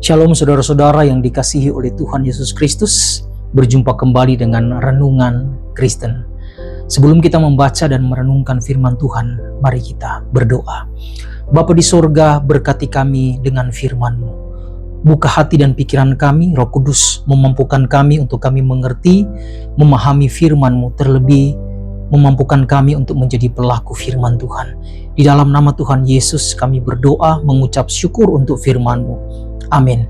Shalom saudara-saudara yang dikasihi oleh Tuhan Yesus Kristus. Berjumpa kembali dengan Renungan Kristen. Sebelum kita membaca dan merenungkan firman Tuhan, mari kita berdoa. Bapa di sorga, berkati kami dengan firman-Mu. Buka hati dan pikiran kami, Roh Kudus memampukan kami untuk kami mengerti, memahami firman-Mu, terlebih memampukan kami untuk menjadi pelaku firman Tuhan. Di dalam nama Tuhan Yesus kami berdoa, mengucap syukur untuk firman-Mu. Amin.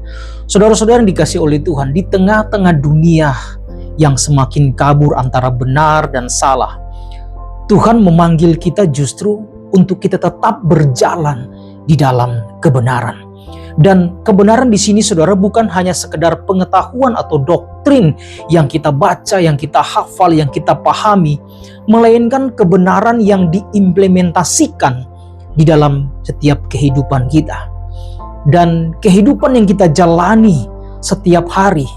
Saudara-saudara yang dikasihi oleh Tuhan, di tengah-tengah dunia yang semakin kabur antara benar dan salah, Tuhan memanggil kita justru untuk kita tetap berjalan di dalam kebenaran. Dan kebenaran di sini saudara bukan hanya sekedar pengetahuan atau doktrin yang kita baca, yang kita hafal, yang kita pahami, melainkan kebenaran yang diimplementasikan di dalam setiap kehidupan kita. Dan kehidupan yang kita jalani setiap hari,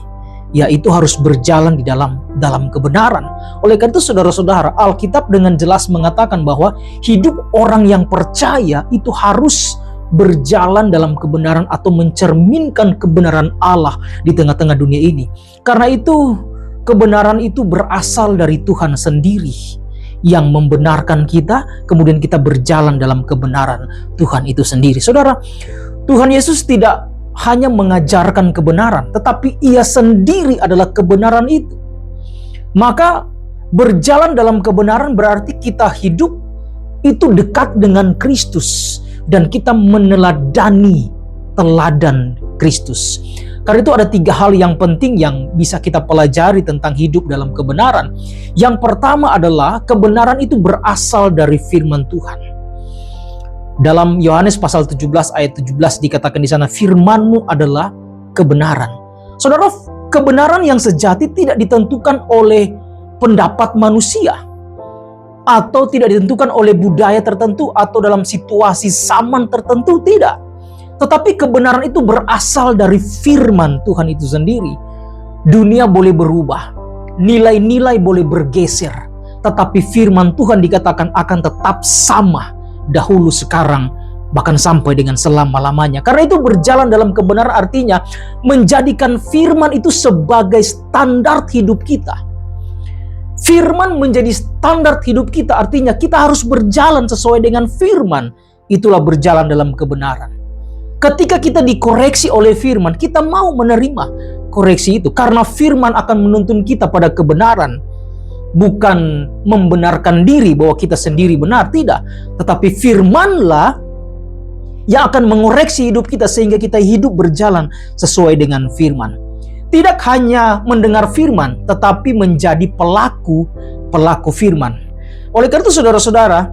yaitu harus berjalan di dalam kebenaran. Oleh karena itu saudara-saudara, Alkitab dengan jelas mengatakan bahwa hidup orang yang percaya itu harus berjalan dalam kebenaran atau mencerminkan kebenaran Allah di tengah-tengah dunia ini. Karena itu kebenaran itu berasal dari Tuhan sendiri yang membenarkan kita, kemudian kita berjalan dalam kebenaran Tuhan itu sendiri. Saudara, Tuhan Yesus tidak hanya mengajarkan kebenaran, tetapi Ia sendiri adalah kebenaran itu. Maka berjalan dalam kebenaran berarti kita hidup itu dekat dengan Kristus dan kita meneladani teladan Kristus. Karena itu ada 3 hal yang penting yang bisa kita pelajari tentang hidup dalam kebenaran. Yang pertama adalah kebenaran itu berasal dari firman Tuhan. Dalam Yohanes pasal 17 ayat 17 dikatakan di sana, firman-Mu adalah kebenaran. Saudara, kebenaran yang sejati tidak ditentukan oleh pendapat manusia, atau tidak ditentukan oleh budaya tertentu, atau dalam situasi zaman tertentu, tidak. Tetapi kebenaran itu berasal dari firman Tuhan itu sendiri. Dunia boleh berubah, nilai-nilai boleh bergeser, tetapi firman Tuhan dikatakan akan tetap sama, dahulu, sekarang, bahkan sampai dengan selama-lamanya. Karena itu berjalan dalam kebenaran artinya menjadikan firman itu sebagai standar hidup kita. Firman menjadi standar hidup kita, artinya kita harus berjalan sesuai dengan firman. Itulah berjalan dalam kebenaran. Ketika kita dikoreksi oleh firman, kita mau menerima koreksi itu. Karena firman akan menuntun kita pada kebenaran. Bukan membenarkan diri bahwa kita sendiri benar, tidak. Tetapi firmanlah yang akan mengoreksi hidup kita sehingga kita hidup berjalan sesuai dengan firman. Tidak hanya mendengar firman, tetapi menjadi pelaku firman. Oleh karena itu saudara-saudara,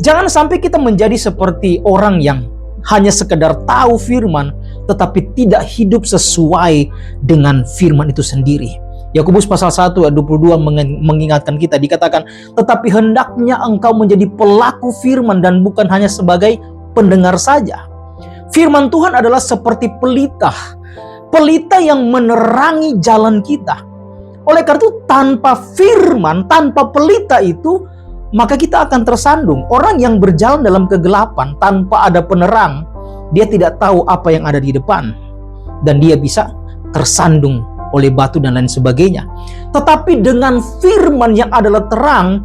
jangan sampai kita menjadi seperti orang yang hanya sekedar tahu firman, tetapi tidak hidup sesuai dengan firman itu sendiri. Yakobus pasal 1 ayat 22 mengingatkan kita, dikatakan, tetapi hendaknya engkau menjadi pelaku firman dan bukan hanya sebagai pendengar saja. Firman Tuhan adalah seperti pelita yang menerangi jalan kita. Oleh karena itu tanpa firman, tanpa pelita itu, maka kita akan tersandung. Orang yang berjalan dalam kegelapan tanpa ada penerang, dia tidak tahu apa yang ada di depan, dan dia bisa tersandung oleh batu dan lain sebagainya. Tetapi dengan firman yang adalah terang,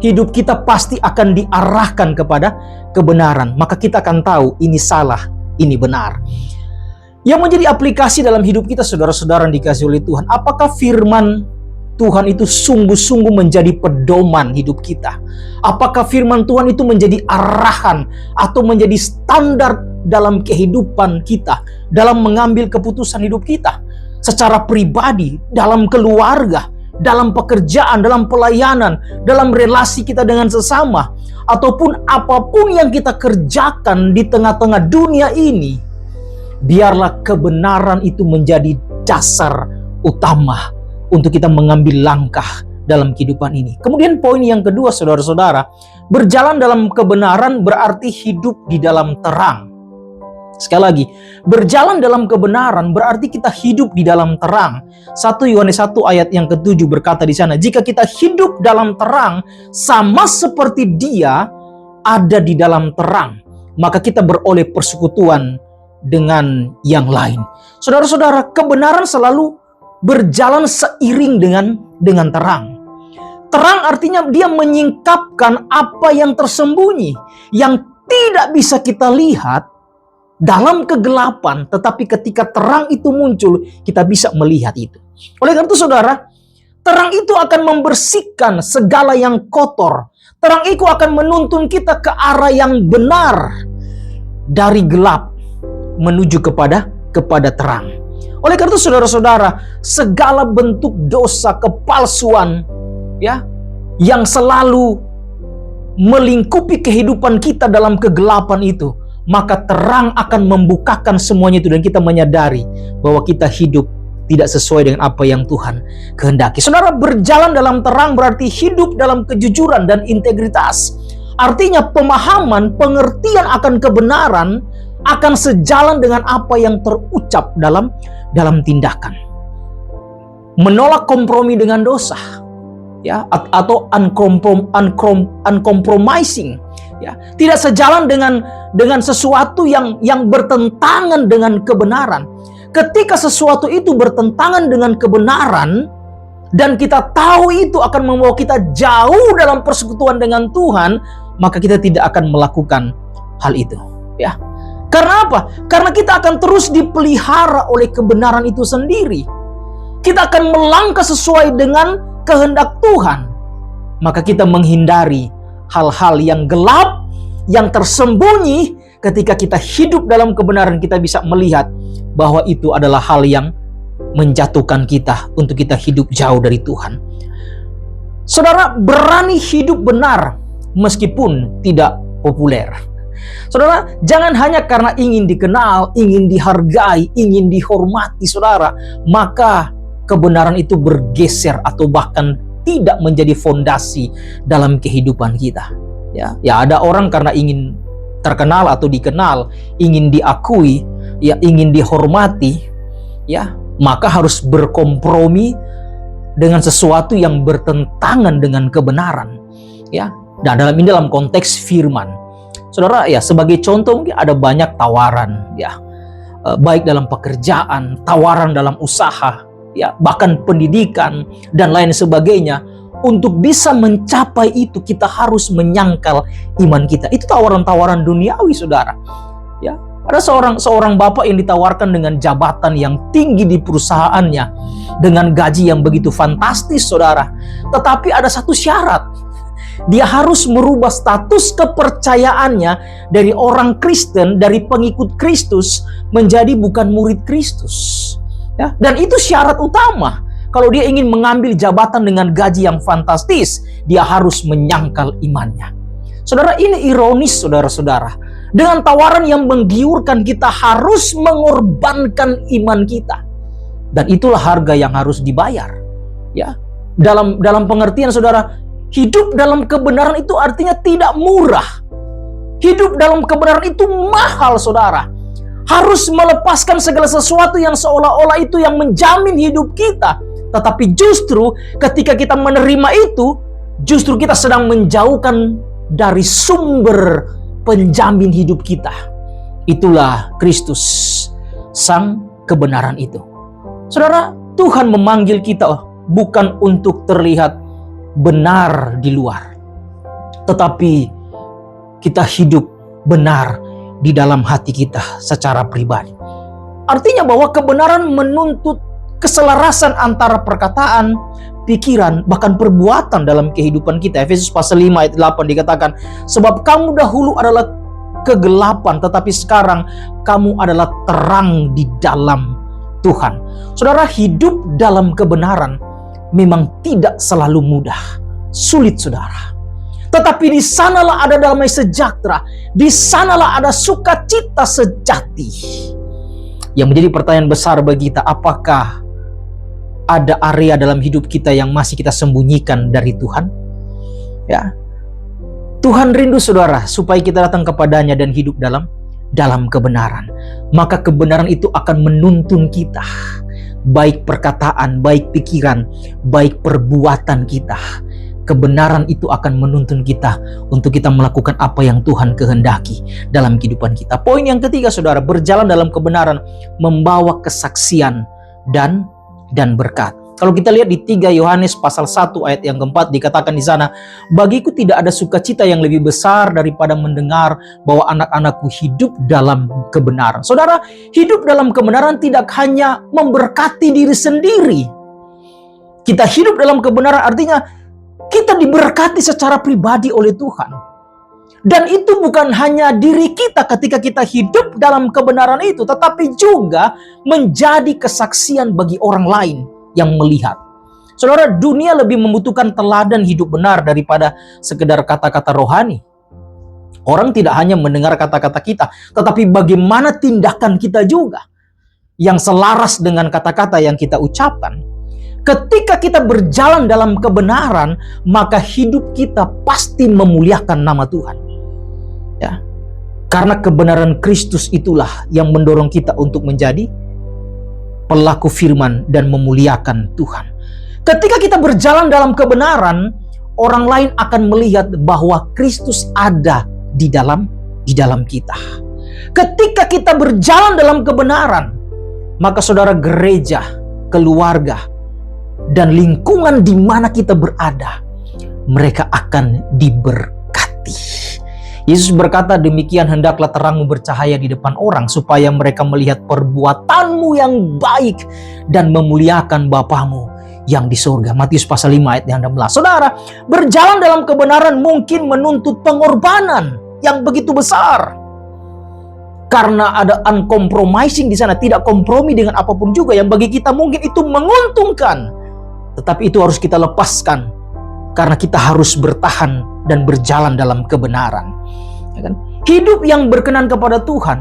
hidup kita pasti akan diarahkan kepada kebenaran. Maka kita akan tahu ini salah, ini benar. Yang menjadi aplikasi dalam hidup kita, saudara-saudara yang dikasihi oleh Tuhan, apakah firman Tuhan itu sungguh-sungguh menjadi pedoman hidup kita? Apakah firman Tuhan itu menjadi arahan atau menjadi standar dalam kehidupan kita, dalam mengambil keputusan hidup kita? Secara pribadi, dalam keluarga, dalam pekerjaan, dalam pelayanan, dalam relasi kita dengan sesama, ataupun apapun yang kita kerjakan di tengah-tengah dunia ini, biarlah kebenaran itu menjadi dasar utama untuk kita mengambil langkah dalam kehidupan ini. Kemudian poin yang kedua, saudara-saudara, berjalan dalam kebenaran berarti hidup di dalam terang. Sekali lagi, berjalan dalam kebenaran berarti kita hidup di dalam terang. 1 Yohanes 1 ayat yang ke-7 berkata di sana, jika kita hidup dalam terang, sama seperti Dia ada di dalam terang, maka kita beroleh persekutuan dengan yang lain. Saudara-saudara, kebenaran selalu berjalan seiring dengan terang. Terang artinya dia menyingkapkan apa yang tersembunyi, yang tidak bisa kita lihat dalam kegelapan, tetapi ketika terang itu muncul, kita bisa melihat itu. Oleh karena itu saudara, terang itu akan membersihkan segala yang kotor. Terang itu akan menuntun kita ke arah yang benar, dari gelap menuju kepada terang. Oleh karena itu saudara-saudara, segala bentuk dosa, kepalsuan, ya, yang selalu melingkupi kehidupan kita dalam kegelapan itu, maka terang akan membukakan semuanya itu, dan kita menyadari bahwa kita hidup tidak sesuai dengan apa yang Tuhan kehendaki. Saudara, berjalan dalam terang berarti hidup dalam kejujuran dan integritas. Artinya pemahaman, pengertian akan kebenaran akan sejalan dengan apa yang terucap dalam tindakan. Menolak kompromi dengan dosa, ya, atau uncompromising, ya, tidak sejalan dengan sesuatu yang bertentangan dengan kebenaran. Ketika sesuatu itu bertentangan dengan kebenaran dan kita tahu itu akan membawa kita jauh dalam persekutuan dengan Tuhan, maka kita tidak akan melakukan hal itu, ya. Karena apa? Karena kita akan terus dipelihara oleh kebenaran itu sendiri. Kita akan melangkah sesuai dengan kehendak Tuhan. Maka kita menghindari hal-hal yang gelap, yang tersembunyi. Ketika kita hidup dalam kebenaran, kita bisa melihat bahwa itu adalah hal yang menjatuhkan kita untuk kita hidup jauh dari Tuhan. Saudara, berani hidup benar meskipun tidak populer. Saudara, jangan hanya karena ingin dikenal, ingin dihargai, ingin dihormati, saudara, maka kebenaran itu bergeser atau bahkan tidak menjadi fondasi dalam kehidupan kita. Ya, ada orang karena ingin terkenal atau dikenal, ingin diakui, ya, ingin dihormati, ya, maka harus berkompromi dengan sesuatu yang bertentangan dengan kebenaran, ya. Dan dalam konteks firman, saudara, ya, sebagai contoh mungkin ada banyak tawaran, ya, baik dalam pekerjaan, tawaran dalam usaha, ya, bahkan pendidikan dan lain sebagainya. Untuk bisa mencapai itu, kita harus menyangkal iman kita. Itu tawaran-tawaran duniawi, saudara. Ya, ada seorang bapak yang ditawarkan dengan jabatan yang tinggi di perusahaannya, dengan gaji yang begitu fantastis, saudara. Tetapi ada satu syarat. Dia harus merubah status kepercayaannya dari orang Kristen, dari pengikut Kristus, menjadi bukan murid Kristus. Ya, dan itu syarat utama. Kalau dia ingin mengambil jabatan dengan gaji yang fantastis, dia harus menyangkal imannya. Saudara, ini ironis, saudara-saudara. Dengan tawaran yang menggiurkan, kita harus mengorbankan iman kita. Dan itulah harga yang harus dibayar. Ya, dalam pengertian, saudara, hidup dalam kebenaran itu artinya tidak murah. Hidup dalam kebenaran itu mahal, saudara. Harus melepaskan segala sesuatu yang seolah-olah itu yang menjamin hidup kita. Tetapi justru ketika kita menerima itu, justru kita sedang menjauhkan dari sumber penjamin hidup kita. Itulah Kristus, sang kebenaran itu. Saudara, Tuhan memanggil kita bukan untuk terlihat benar di luar, tetapi kita hidup benar di dalam hati kita secara pribadi. Artinya bahwa kebenaran menuntut keselarasan antara perkataan, pikiran, bahkan perbuatan dalam kehidupan kita. Efesus pasal 5 ayat 8 dikatakan, sebab kamu dahulu adalah kegelapan, tetapi sekarang kamu adalah terang di dalam Tuhan. Saudara, hidup dalam kebenaran memang tidak selalu mudah, sulit, saudara. Tetapi di sanalah ada damai sejahtera, di sanalah ada sukacita sejati. Yang menjadi pertanyaan besar bagi kita, apakah ada area dalam hidup kita yang masih kita sembunyikan dari Tuhan? Ya, Tuhan rindu, saudara, supaya kita datang kepadanya dan hidup dalam kebenaran. Maka kebenaran itu akan menuntun kita, baik perkataan, baik pikiran, baik perbuatan kita, kebenaran itu akan menuntun kita untuk kita melakukan apa yang Tuhan kehendaki dalam kehidupan kita. Poin yang ketiga, saudara, berjalan dalam kebenaran membawa kesaksian dan berkat. Kalau kita lihat di 3 Yohanes pasal 1 ayat yang keempat, dikatakan di sana, bagiku tidak ada sukacita yang lebih besar daripada mendengar bahwa anak-anakku hidup dalam kebenaran. Saudara, hidup dalam kebenaran tidak hanya memberkati diri sendiri. Kita hidup dalam kebenaran artinya kita diberkati secara pribadi oleh Tuhan. Dan itu bukan hanya diri kita ketika kita hidup dalam kebenaran itu, tetapi juga menjadi kesaksian bagi orang lain yang melihat. Saudara, dunia lebih membutuhkan teladan hidup benar daripada sekedar kata-kata rohani. Orang tidak hanya mendengar kata-kata kita, tetapi bagaimana tindakan kita juga yang selaras dengan kata-kata yang kita ucapkan. Ketika kita berjalan dalam kebenaran, maka hidup kita pasti memuliakan nama Tuhan. Ya. Karena kebenaran Kristus itulah yang mendorong kita untuk menjadi pelaku firman dan memuliakan Tuhan. Ketika kita berjalan dalam kebenaran, orang lain akan melihat bahwa Kristus ada di dalam kita. Ketika kita berjalan dalam kebenaran, maka saudara, gereja, keluarga, dan lingkungan di mana kita berada, mereka akan diberkati. Yesus berkata, demikian hendaklah terangmu bercahaya di depan orang, supaya mereka melihat perbuatanmu yang baik dan memuliakan Bapamu yang di surga. Matius pasal 5 ayat yang 16. Saudara, berjalan dalam kebenaran mungkin menuntut pengorbanan yang begitu besar. Karena ada uncompromising di sana, tidak kompromi dengan apapun juga yang bagi kita mungkin itu menguntungkan. Tetapi itu harus kita lepaskan karena kita harus bertahan dan berjalan dalam kebenaran. Ya kan? Hidup yang berkenan kepada Tuhan,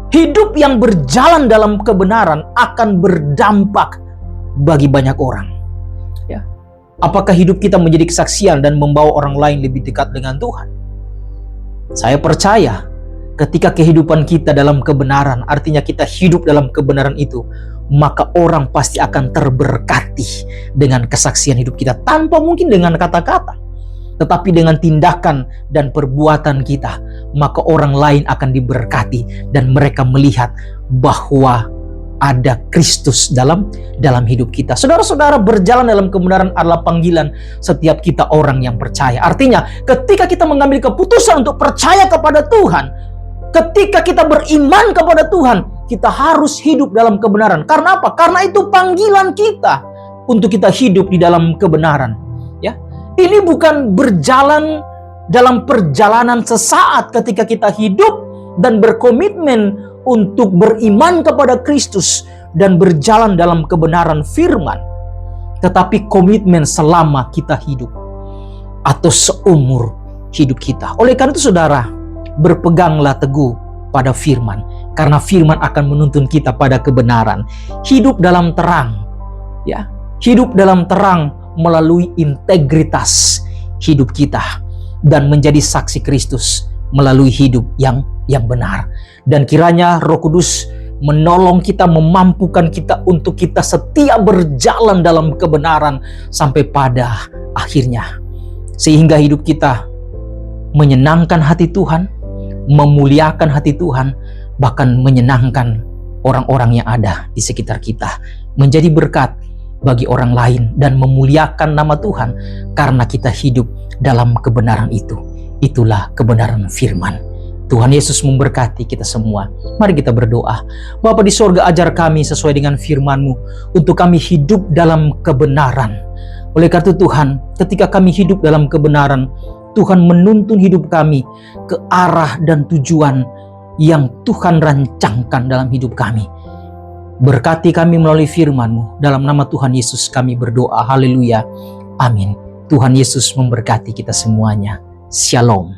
hidup yang berjalan dalam kebenaran akan berdampak bagi banyak orang. Ya. Apakah hidup kita menjadi kesaksian dan membawa orang lain lebih dekat dengan Tuhan? Saya percaya ketika kehidupan kita dalam kebenaran, artinya kita hidup dalam kebenaran itu, maka orang pasti akan terberkati dengan kesaksian hidup kita, tanpa mungkin dengan kata-kata, tetapi dengan tindakan dan perbuatan kita, maka orang lain akan diberkati dan mereka melihat bahwa ada Kristus dalam hidup kita. Saudara-saudara, berjalan dalam kebenaran adalah panggilan setiap kita orang yang percaya. Artinya, ketika kita mengambil keputusan untuk percaya kepada Tuhan, ketika kita beriman kepada Tuhan, kita harus hidup dalam kebenaran. Karena apa? Karena itu panggilan kita untuk kita hidup di dalam kebenaran. Ya, ini bukan berjalan dalam perjalanan sesaat ketika kita hidup dan berkomitmen untuk beriman kepada Kristus dan berjalan dalam kebenaran firman, tetapi komitmen selama kita hidup atau seumur hidup kita. Oleh karena itu, saudara, berpeganglah teguh pada firman, karena firman akan menuntun kita pada kebenaran. Hidup dalam terang, ya, hidup dalam terang melalui integritas hidup kita dan menjadi saksi Kristus melalui hidup yang benar. Dan kiranya Roh Kudus menolong kita, memampukan kita untuk kita setia berjalan dalam kebenaran sampai pada akhirnya, sehingga hidup kita menyenangkan hati Tuhan, memuliakan hati Tuhan, bahkan menyenangkan orang-orang yang ada di sekitar kita, menjadi berkat bagi orang lain dan memuliakan nama Tuhan karena kita hidup dalam kebenaran itu. Itulah kebenaran firman. Tuhan Yesus memberkati kita semua. Mari kita berdoa. Bapa di sorga, ajar kami sesuai dengan firman-Mu untuk kami hidup dalam kebenaran. Oleh karena itu Tuhan, ketika kami hidup dalam kebenaran, Tuhan menuntun hidup kami ke arah dan tujuan yang Tuhan rancangkan dalam hidup kami. Berkati kami melalui firman-Mu. Dalam nama Tuhan Yesus kami berdoa. Haleluya. Amin. Tuhan Yesus memberkati kita semuanya. Shalom.